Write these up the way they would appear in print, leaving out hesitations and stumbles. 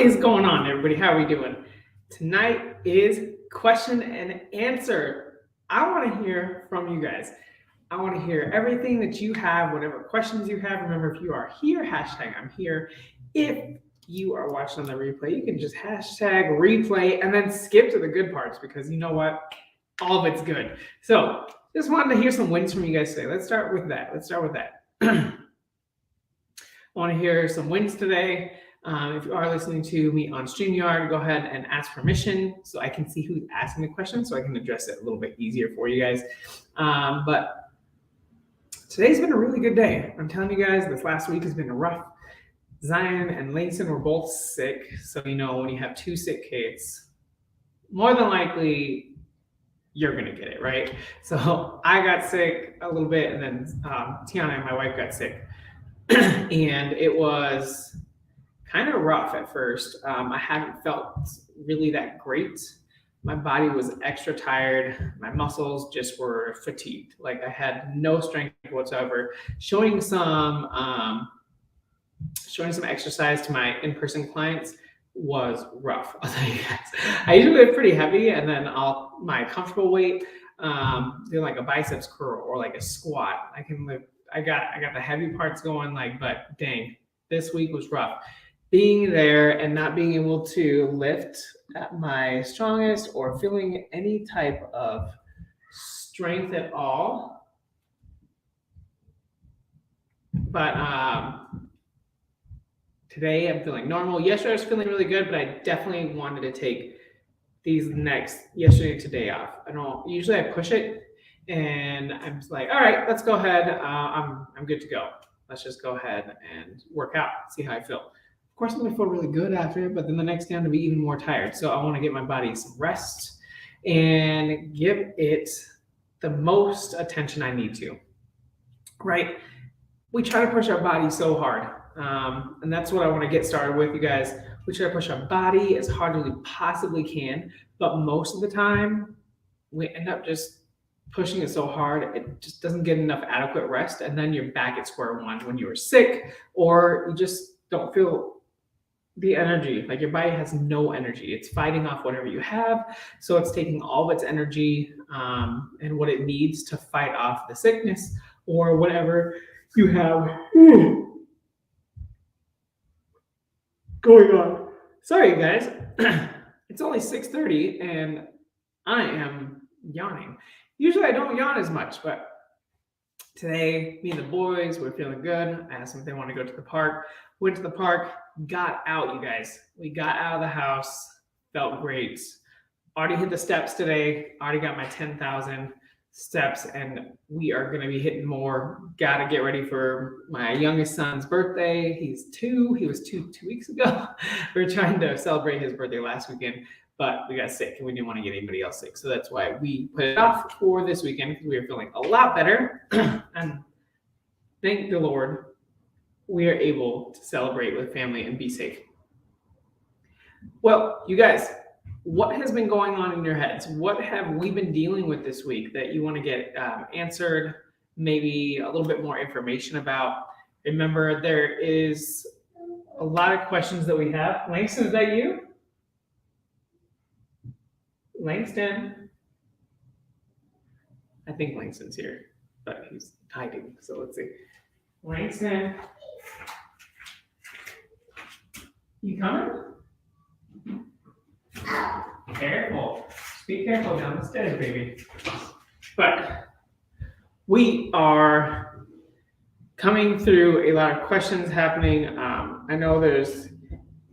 is going on, everybody? How are we doing? Tonight is question and answer. I want to hear from you guys. I want to hear everything that you have, whatever questions you have. Remember, if you are here, hashtag I'm here. If you are watching on the replay, you can just hashtag replay and then skip to the good parts because you know what? All of it's good. So just wanted to hear some wins from you guys today. Let's start with that. I want to hear some wins today. If you are listening to me on StreamYard, go ahead and ask permission so I can see who's asking the question so I can address it a little bit easier for you guys. But today's been a really good day. I'm telling you guys, this last week has been rough. Zion and Langston were both sick. So, you know, when you have two sick kids, more than likely you're going to get it, right? So I got sick a little bit, and then Tiana and my wife got sick. And it was kind of rough at first. I hadn't felt really that great. My body was extra tired. My muscles just were fatigued. Like I had no strength whatsoever. Showing some exercise to my in-person clients was rough. I'll tell you guys. I usually lift pretty heavy, and then my comfortable weight, doing like a biceps curl or like a squat. I can lift. I got the heavy parts going, but dang, this week was rough. Being there and not being able to lift at my strongest or feeling any type of strength at all. But today I'm feeling normal. Yesterday I was feeling really good, but I definitely wanted to take yesterday and today off. Usually I push it and I'm just like, all right, let's go ahead. I'm good to go. Let's just go ahead and work out, see how I feel. Of course, I'm going to feel really good after it, but then the next day I'm going to be even more tired. So I want to get my body some rest and give it the most attention I need to, right? We try to push our body so hard. And that's what I want to get started with, you guys. We try to push our body as hard as we possibly can, but most of the time we end up just pushing it so hard, it just doesn't get enough adequate rest. And then you're back at square one when you were sick, or you just don't feel the energy. Like your body has no energy. It's fighting off whatever you have. So it's taking all of its energy and what it needs to fight off the sickness or whatever you have going on. Sorry, guys. It's only 6:30 and I am yawning. Usually I don't yawn as much, but today, me and the boys were feeling good. I asked them if they want to go to the park. Went to the park, got out, you guys. We got out of the house, felt great. Already hit the steps today. Already got my 10,000 steps, and we are going to be hitting more. Got to get ready for my youngest son's birthday. He's 2. He was 2 weeks ago. We were trying to celebrate his birthday last weekend, but we got sick and we didn't want to get anybody else sick. So that's why we put it off for this weekend because we were feeling a lot better. And thank the Lord, we are able to celebrate with family and be safe. Well, you guys, what has been going on in your heads? What have we been dealing with this week that you want to get answered, maybe a little bit more information about? Remember, there is a lot of questions that we have. Langston, is that you? Langston? I think Langston's here, but he's hiding. So let's see. Langston? You coming? Careful. Be careful down the stairs, baby. But we are coming through a lot of questions happening. I know there's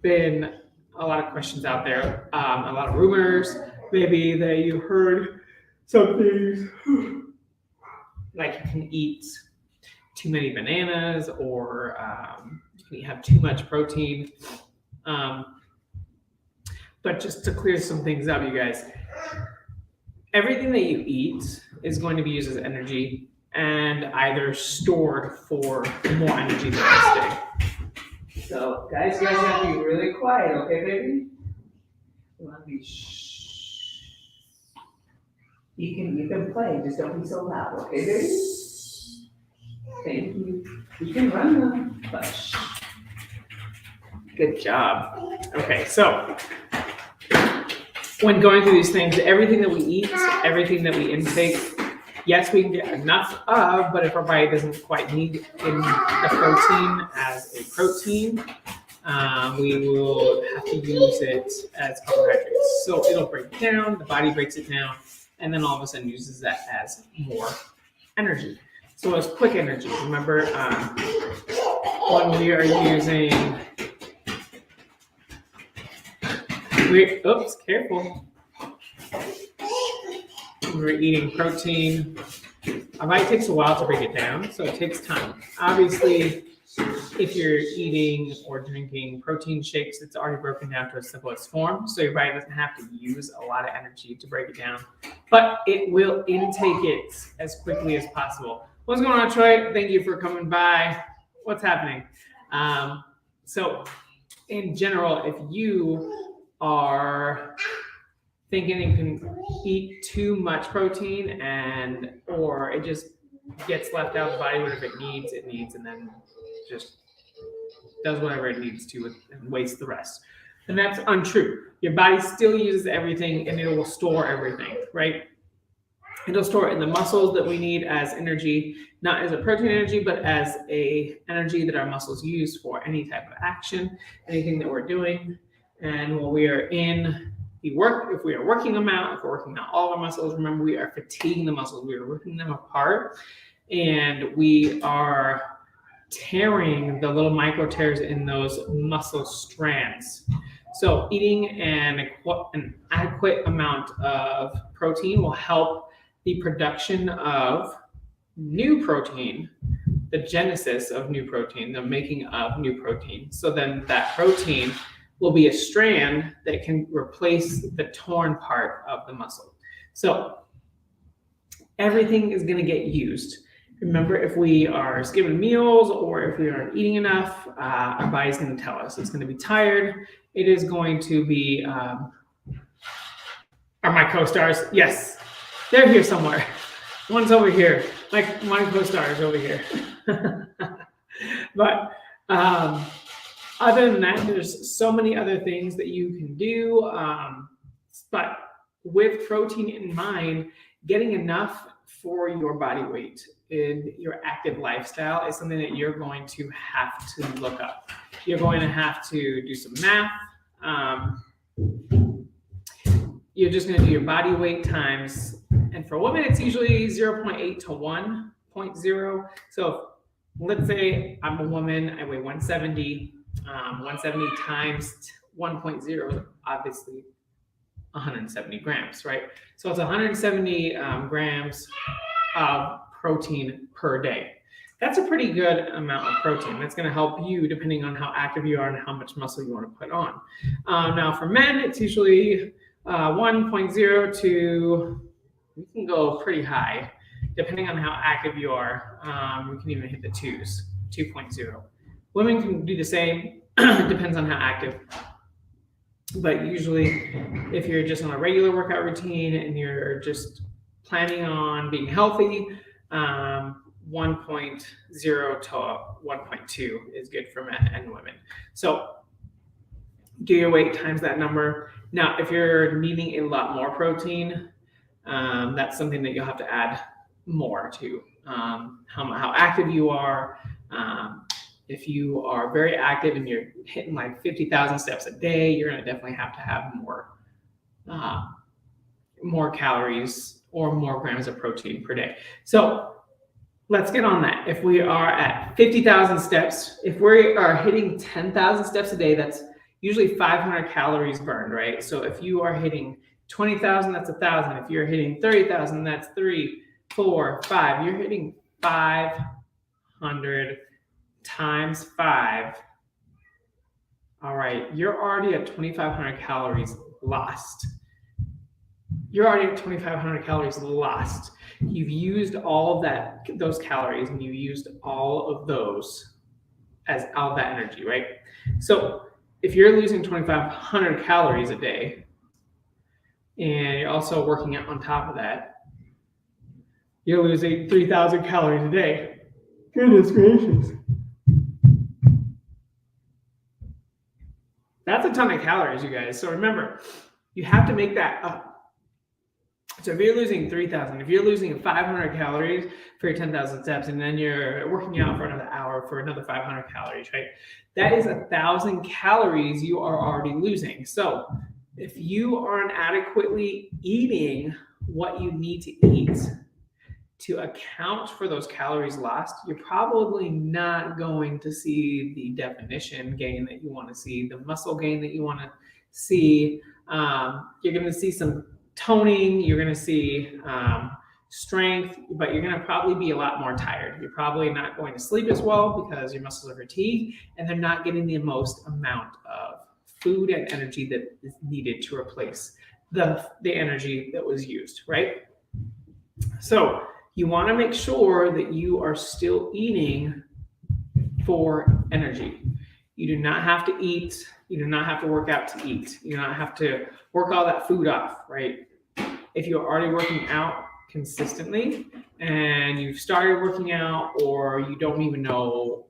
been a lot of questions out there, a lot of rumors, maybe that you heard some things like you can eat too many bananas or you can have too much protein. But just to clear some things up, you guys, everything that you eat is going to be used as energy and either stored for more energy the next day. So, guys, you guys have to be really quiet, okay, baby? You want to be shh. You can play, just don't be so loud, okay, baby? Thank you. You can run them, but shh. Good job. Okay, so when going through these things, everything that we eat, everything that we intake, yes, we can get enough of, but if our body doesn't quite need in the protein as a protein, we will have to use it as carbohydrates. So it'll break down, the body breaks it down, and then all of a sudden uses that as more energy. So it's quick energy. Remember, when we are using, careful. When we're eating protein, our body takes a while to break it down, so it takes time. Obviously, if you're eating or drinking protein shakes, it's already broken down to its simplest form, so your body doesn't have to use a lot of energy to break it down, but it will intake it as quickly as possible. What's going on, Troy? Thank you for coming by. What's happening? So in general, if you are thinking you can eat too much protein or it just gets left out of the body, whatever it needs, and then just does whatever it needs to and wastes the rest. And that's untrue. Your body still uses everything and it will store everything, right? It'll store it in the muscles that we need as energy, not as a protein energy, but as a energy that our muscles use for any type of action, anything that we're doing. And when we are in the work, if we are working them out, if we're working out all our muscles, remember we are fatiguing the muscles, we are ripping them apart, and we are tearing the little micro tears in those muscle strands. So eating an adequate amount of protein will help the production of new protein, the genesis of new protein, the making of new protein. So then that protein will be a strand that can replace the torn part of the muscle. So everything is going to get used. Remember, if we are skipping meals or if we aren't eating enough, our body's going to tell us. It's going to be tired. It is going to be, are my co-stars? Yes, they're here somewhere. One's over here. My co-star is over here. But other than that, there's so many other things that you can do. But with protein in mind, getting enough for your body weight in your active lifestyle is something that you're going to have to look up. You're going to have to do some math. You're just going to do your body weight times, and for women, it's usually 0.8 to 1.0. So let's say I'm a woman, I weigh 170. 170 times 1.0 is obviously 170 grams, right? So it's 170 grams of protein per day. That's a pretty good amount of protein. That's going to help you depending on how active you are and how much muscle you want to put on. Now for men, it's usually 1.0 to, we can go pretty high depending on how active you are. We can even hit the 2.0. Women can do the same. It depends on how active. But usually, if you're just on a regular workout routine and you're just planning on being healthy, 1.0 to 1.2 is good for men and women. So do your weight times that number. Now, if you're needing a lot more protein, that's something that you'll have to add more to. How active you are. If you are very active and you're hitting like 50,000 steps a day, you're going to definitely have to have more calories or more grams of protein per day. So let's get on that. If we are at 50,000 steps, if we are hitting 10,000 steps a day, that's usually 500 calories burned, right? So if you are hitting 20,000, that's 1,000. If you're hitting 30,000, that's 3, 4, 5. You're hitting 500 times 5. All right, you're already at 2,500 calories lost. You're already at 2,500 calories lost. You've used all of those calories, and you used all of those as all of that energy, right? So if you're losing 2,500 calories a day, and you're also working out on top of that, you're losing 3,000 calories a day. Goodness gracious. That's a ton of calories, you guys. So remember, you have to make that up. So if you're losing 3,000, if you're losing 500 calories for your 10,000 steps, and then you're working out for another hour for another 500 calories, right? That is 1,000 calories you are already losing. So if you aren't adequately eating what you need to eat to account for those calories lost, you're probably not going to see the definition gain that you want to see, the muscle gain that you want to see. You're going to see some toning, you're going to see strength, but you're going to probably be a lot more tired. You're probably not going to sleep as well because your muscles are fatigued and they're not getting the most amount of food and energy that is needed to replace the energy that was used, right? So you want to make sure that you are still eating for energy. You do not have to eat. You do not have to work out to eat. You do not have to work all that food off, right? If you're already working out consistently and you've started working out, or you don't even know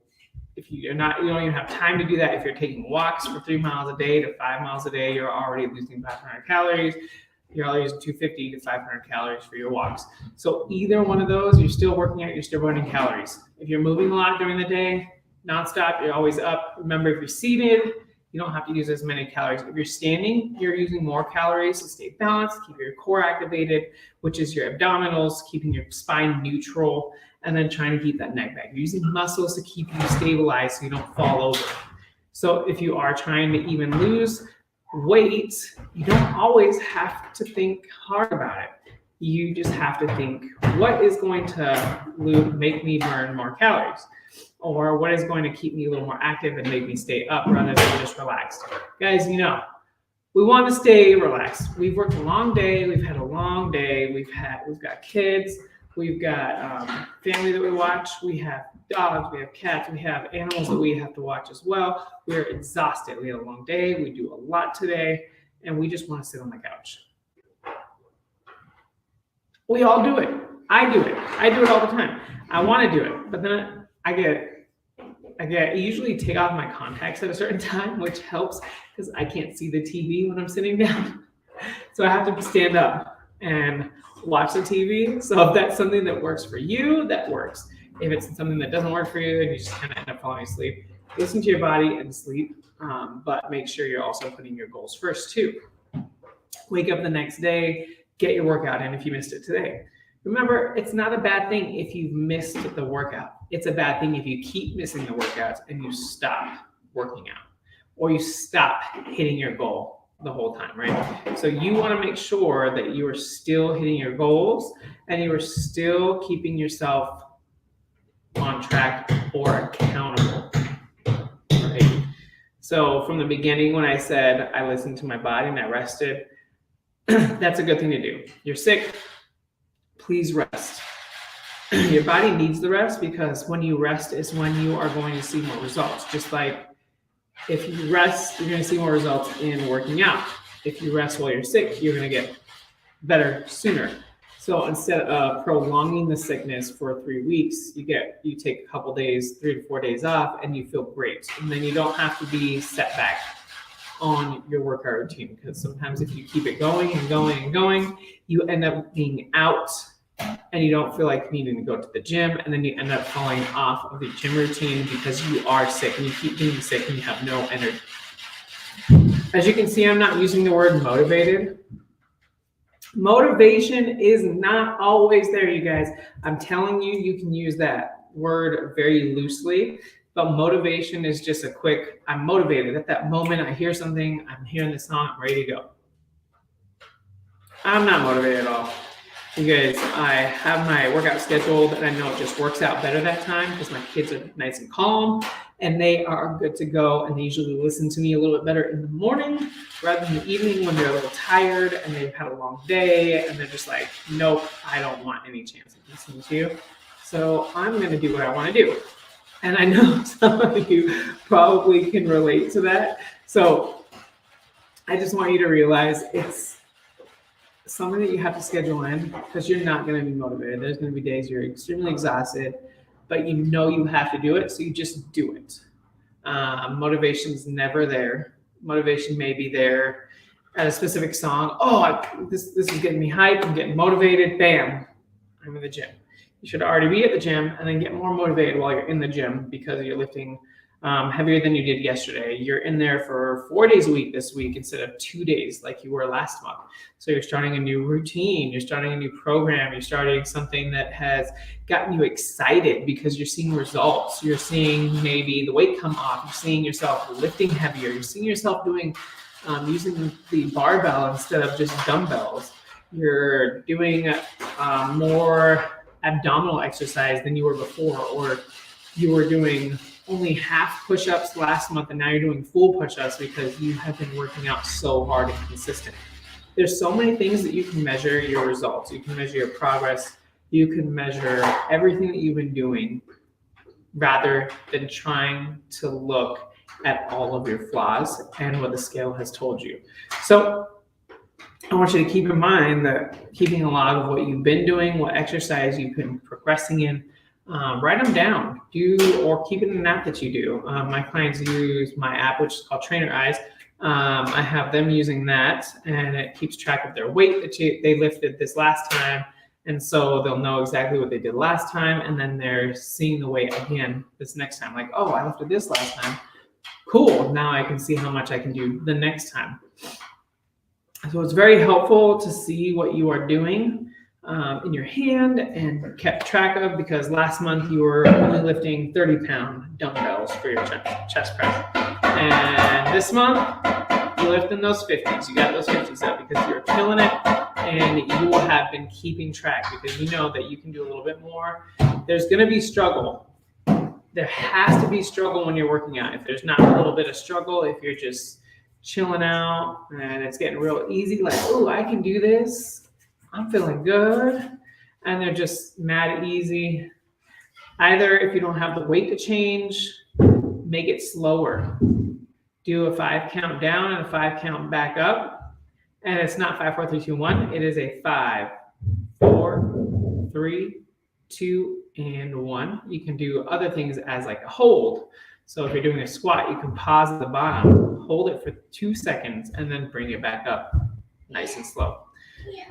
if you don't even have time to do that. If you're taking walks for 3 miles a day to 5 miles a day, you're already losing 500 calories. You're already using 250 to 500 calories for your walks. So either one of those, you're still working out, you're still burning calories. If you're moving a lot during the day, nonstop, you're always up. Remember, if you're seated, you don't have to use as many calories. If you're standing, you're using more calories to stay balanced, keep your core activated, which is your abdominals, keeping your spine neutral, and then trying to keep that neck back. You're using muscles to keep you stabilized so you don't fall over. So if you are trying to even lose weight, you don't always have to think hard about it. You just have to think, what is going to make me burn more calories? Or what is going to keep me a little more active and make me stay up rather than just relaxed? Guys, we want to stay relaxed. We've worked a long day. We've had a long day. We've got kids. We've got family that we watch. We have dogs. We have cats. We have animals that we have to watch as well. We're exhausted. We had a long day. We do a lot today, and we just want to sit on the couch. We all do it. I do it. I do it all the time. I want to do it, but then I usually take off my contacts at a certain time, which helps because I can't see the TV when I'm sitting down. So I have to stand up and watch the TV. So if that's something that works for you, that works. If it's something that doesn't work for you and you just kind of end up falling asleep, listen to your body and sleep. But make sure you're also putting your goals first too. Wake up the next day, get your workout in if you missed it today. Remember, it's not a bad thing if you've missed the workout. It's a bad thing if you keep missing the workouts and you stop working out or you stop hitting your goal the whole time, right? So you want to make sure that you are still hitting your goals and you are still keeping yourself on track or accountable, right? So from the beginning, when I said I listened to my body and I rested, that's a good thing to do. You're sick, please rest. Your body needs the rest because when you rest is when you are going to see more results. Just like if you rest, you're going to see more results in working out. If you rest while you're sick, you're going to get better sooner. So instead of prolonging the sickness for 3 weeks, you take a couple days, 3 to 4 days off, and you feel great. And then you don't have to be set back on your workout routine, because sometimes if you keep it going and going and going, you end up being out and you don't feel like needing to go to the gym, and then you end up falling off of the gym routine because you are sick and you keep being sick and you have no energy. As you can see, I'm not using the word motivated. Motivation is not always there, you guys. I'm telling you, you can use that word very loosely, but motivation is just a quick, I'm motivated. At that moment, I hear something, I'm hearing the song, I'm ready to go. I'm not motivated at all. You guys, I have my workout scheduled and I know it just works out better that time because my kids are nice and calm and they are good to go, and they usually listen to me a little bit better in the morning rather than the evening when they're a little tired and they've had a long day and they're just like, nope, I don't want any chance of listening to you. So I'm going to do what I want to do. And I know some of you probably can relate to that. So I just want you to realize it's something that you have to schedule in because you're not going to be motivated. There's going to be days you're extremely exhausted, but you know you have to do it, so you just do it. Motivation is never there. Motivation may be there at a specific song. Oh, this is getting me hyped. I'm getting motivated. Bam, I'm in the gym. You should already be at the gym and then get more motivated while you're in the gym because you're lifting heavier than you did yesterday. You're in there for 4 days a week this week instead of 2 days like you were last month. So you're starting a new routine, you're starting a new program, you're starting something that has gotten you excited because you're seeing results. You're seeing maybe the weight come off, you're seeing yourself lifting heavier, you're seeing yourself doing using the barbell instead of just dumbbells. You're doing more abdominal exercise than you were before, or you were doing only half push-ups last month and now you're doing full push-ups because you have been working out so hard and consistent. There's so many things that you can measure your results. You can measure your progress. You can measure everything that you've been doing rather than trying to look at all of your flaws and what the scale has told you. So I want you to keep in mind that keeping a log of what you've been doing, what exercise you've been progressing in, write them down, or keep it in an app that you do. My clients use my app, which is called Trainer Eyes. I have them using that, and it keeps track of their weight that they lifted this last time. And so they'll know exactly what they did last time, and then they're seeing the weight again this next time. Like, oh, I lifted this last time. Cool, now I can see how much I can do the next time. So it's very helpful to see what you are doing in your hand and kept track of, because last month you were only lifting 30-pound dumbbells for your chest press. And this month you're lifting those 50s. You got those 50s up because you're killing it, and you will have been keeping track because you know that you can do a little bit more. There's going to be struggle. There has to be struggle when you're working out. If there's not a little bit of struggle, if you're just chilling out and it's getting real easy, like, oh, I can do this, I'm feeling good, and they're just mad easy. Either if you don't have the weight to change, make it slower. Do a 5 count down and a 5 count back up. And it's not 5, 4, 3, 2, 1. It is a 5, 4, 3, 2, and 1. You can do other things as like a hold. So if you're doing a squat, you can pause at the bottom, hold it for 2 seconds, and then bring it back up nice and slow.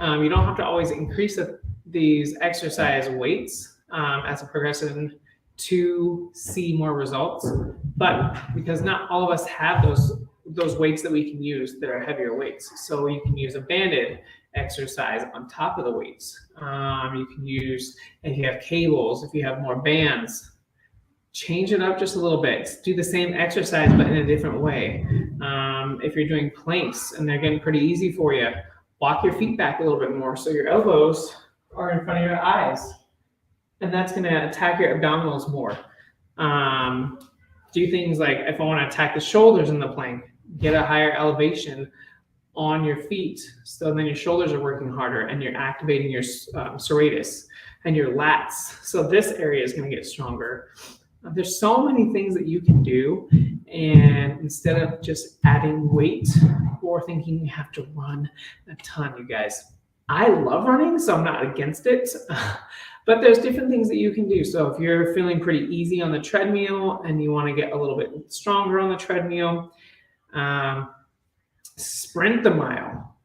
You don't have to always increase these exercise weights as a progression to see more results, but because not all of us have those weights that we can use that are heavier weights. So you can use a banded exercise on top of the weights. You can use, if you have cables, if you have more bands, change it up just a little bit. Do the same exercise, but in a different way. If you're doing planks and they're getting pretty easy for you, walk your feet back a little bit more so your elbows are in front of your eyes. And that's going to attack your abdominals more. Do things like, if I want to attack the shoulders in the plank, get a higher elevation on your feet. So then your shoulders are working harder and you're activating your serratus and your lats. So this area is going to get stronger. There's so many things that you can do. And instead of just adding weight or thinking you have to run a ton, you guys, I love running, so I'm not against it. But there's different things that you can do. So if you're feeling pretty easy on the treadmill and you want to get a little bit stronger on the treadmill, sprint the mile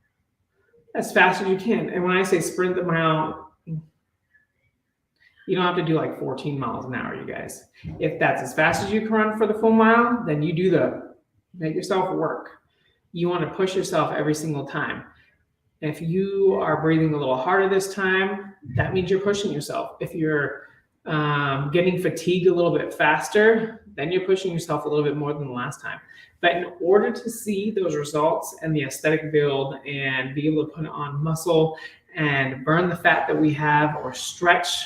as fast as you can. And when I say sprint the mile, you don't have to do like 14 miles an hour, you guys. If that's as fast as you can run for the full mile, then you make yourself work. You want to push yourself every single time. If you are breathing a little harder this time, that means you're pushing yourself. If you're getting fatigued a little bit faster, then you're pushing yourself a little bit more than the last time. But in order to see those results and the aesthetic build and be able to put on muscle and burn the fat that we have or stretch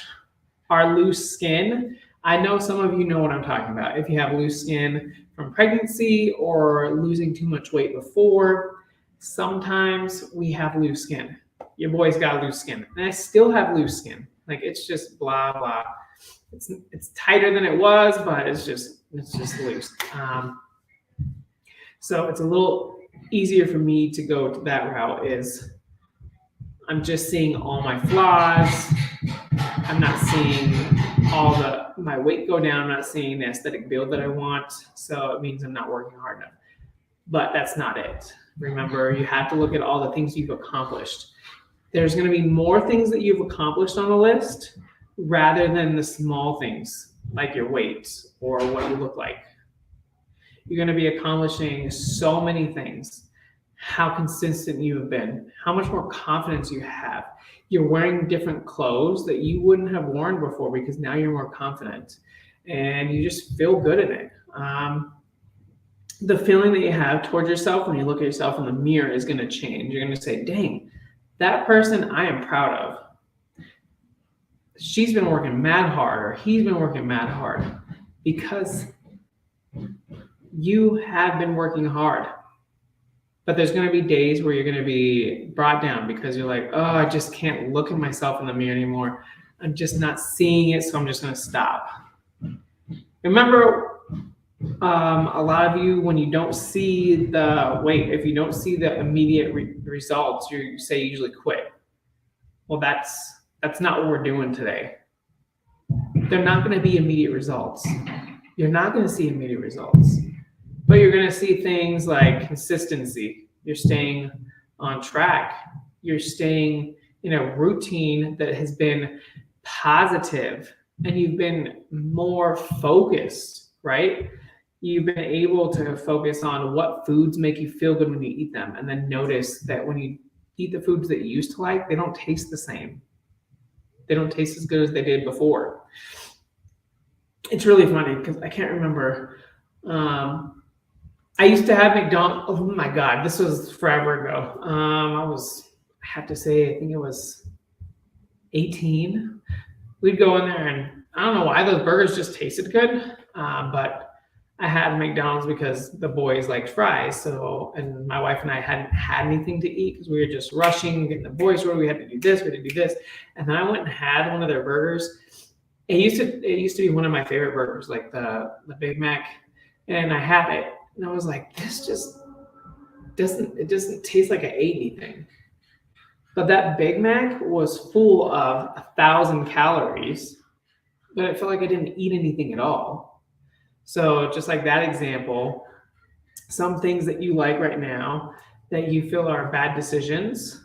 our loose skin, I know some of you know what I'm talking about. If you have loose skin from pregnancy or losing too much weight before, sometimes we have loose skin. Your boy's got loose skin. And I still have loose skin. Like, it's just blah, blah. It's tighter than it was, but it's just loose. So it's a little easier for me to go to that route. Is I'm just seeing all my flaws. I'm not seeing my weight go down. I'm not seeing the aesthetic build that I want. So it means I'm not working hard enough. but that's not it. Remember, you have to look at all the things you've accomplished. There's going to be more things that you've accomplished on the list rather than the small things like your weight or what you look like. You're going to be accomplishing so many things. How consistent you have been, how much more confidence you have. You're wearing different clothes that you wouldn't have worn before because now you're more confident and you just feel good in it. The feeling that you have towards yourself when you look at yourself in the mirror is going to change. You're going to say, dang, that person I am proud of. She's been working mad hard, or he's been working mad hard, because you have been working hard. But there's going to be days where you're going to be brought down because you're like, oh, I just can't look at myself in the mirror anymore. I'm just not seeing it, so I'm just going to stop. Remember, a lot of you, when you don't see the weight, if you don't see the immediate results, you say you usually quit. Well, that's not what we're doing today. They're not going to be immediate results. You're not going to see immediate results, but you're going to see things like consistency. You're staying on track. You're staying in a routine that has been positive, and you've been more focused, right? You've been able to focus on what foods make you feel good when you eat them, and then notice that when you eat the foods that you used to like, they don't taste the same. They don't taste as good as they did before. It's really funny because I can't remember. I used to have McDonald's. Oh my God, this was forever ago. I have to say, I think it was 18. We'd go in there, and I don't know why those burgers just tasted good, but I had McDonald's because the boys liked fries. So, and my wife and I hadn't had anything to eat because we were just rushing, getting the boys ready. We had to do this, we had to do this. And then I went and had one of their burgers. It used to be one of my favorite burgers, like the Big Mac. And I had it, and I was like, this just doesn't taste like I ate anything. But that Big Mac was full of 1,000 calories, but it felt like I didn't eat anything at all. So just like that example, some things that you like right now that you feel are bad decisions,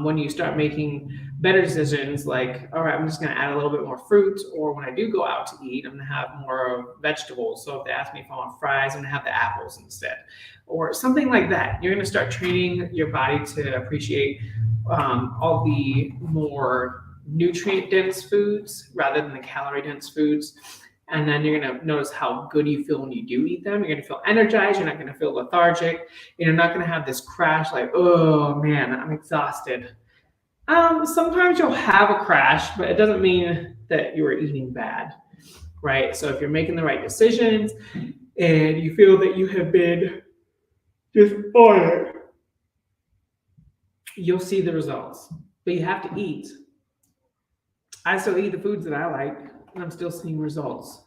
when you start making better decisions, like, all right, I'm just going to add a little bit more fruit, or when I do go out to eat, I'm going to have more vegetables. So if they ask me if I want fries, I'm going to have the apples instead, or something like that. You're going to start training your body to appreciate all the more nutrient-dense foods rather than the calorie-dense foods. And then you're going to notice how good you feel when you do eat them. You're going to feel energized. You're not going to feel lethargic. You're not going to have this crash like, oh man, I'm exhausted. Sometimes you'll have a crash, but it doesn't mean that you were eating bad, right? So if you're making the right decisions and you feel that you have been just on it, you'll see the results. But you have to eat. I still eat the foods that I like, and I'm still seeing results.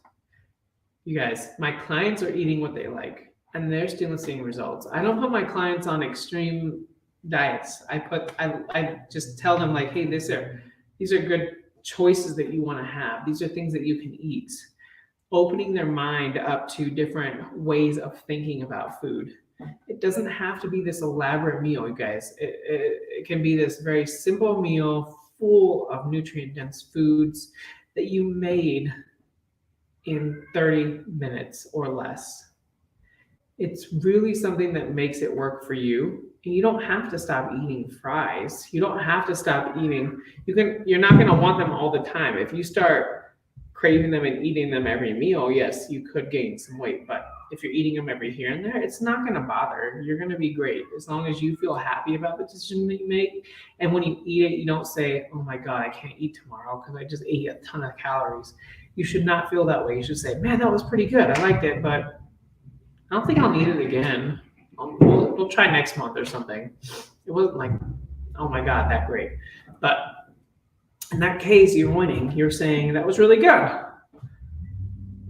You guys, my clients are eating what they like, and they're still seeing results. I don't put my clients on extreme diets. I just tell them like, hey, these are good choices that you want to have. These are things that you can eat. Opening their mind up to different ways of thinking about food. It doesn't have to be this elaborate meal, you guys. It can be this very simple meal full of nutrient-dense foods that you made in 30 minutes or less. It's really something that makes it work for you. And you don't have to stop eating fries. You don't have to stop eating. You're not going to want them all the time. If you start craving them and eating them every meal, yes, you could gain some weight. But if you're eating them every here and there, it's not going to bother. You're going to be great as long as you feel happy about the decision that you make. And when you eat it, you don't say, oh my God, I can't eat tomorrow because I just ate a ton of calories. You should not feel that way. You should say, man, that was pretty good. I liked it, but I don't think I'll need it again. We'll try next month or something. It wasn't like, oh my God, that great. But in that case, you're winning. You're saying that was really good.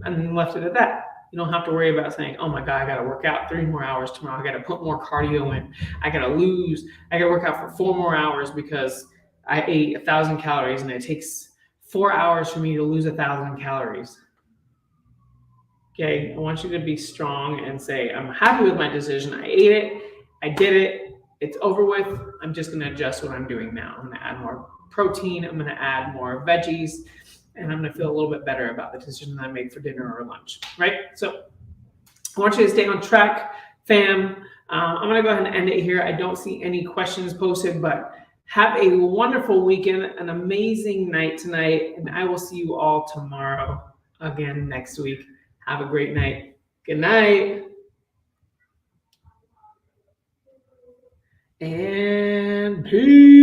And left it at that. You don't have to worry about saying, oh my God, I got to work out 3 more hours tomorrow. I got to put more cardio in. I got to work out for 4 more hours because I ate 1,000 calories and it takes 4 hours for me to lose 1,000 calories. Okay, I want you to be strong and say, I'm happy with my decision. I ate it. I did it. It's over with. I'm just going to adjust what I'm doing now. I'm going to add more protein. I'm going to add more veggies. And I'm going to feel a little bit better about the decision I make for dinner or lunch, right? So I want you to stay on track, fam. I'm going to go ahead and end it here. I don't see any questions posted, but have a wonderful weekend, an amazing night tonight, and I will see you all tomorrow again next week. Have a great night. Good night. And peace.